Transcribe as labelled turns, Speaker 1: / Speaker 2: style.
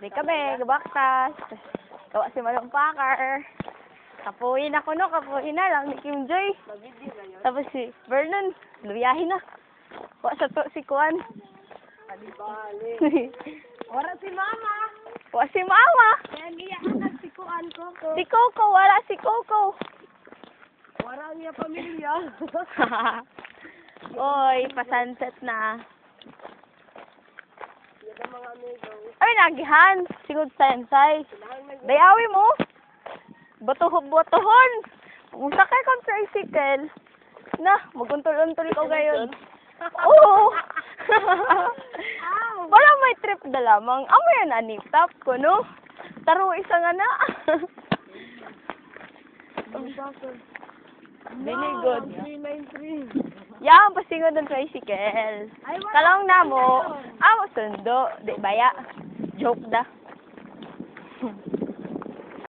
Speaker 1: Di kami, gabaktas. Kawa si Malong Pakar. Kapuin ako no, kapuin na lang ni Kim Joy. Tapos si Vernon, luyahin na. Kawa sa to si Kuan.
Speaker 2: Wala si Mama.
Speaker 1: Kawa si Mama.
Speaker 2: Kaya niya anak si Kuan Coco.
Speaker 1: Si Coco, wala si Coco.
Speaker 2: Wala niya pamilya.
Speaker 1: Oy, pa-sunset na.
Speaker 2: Yan ang mga amigo.
Speaker 1: Ay, nagihan. Sigod sensay. Dayawi mo. Botohon. Musakay kang tricycle. Na, maguntol-untol ko gayon. Oo. Wala may trip na lamang. Amo yan, anitap ko, no? Taro isa nga na. Really good.
Speaker 2: 393.
Speaker 1: Yan, pasingod ng tricycle. Kalong na mo. Amo sundo. Di baya. Joke da.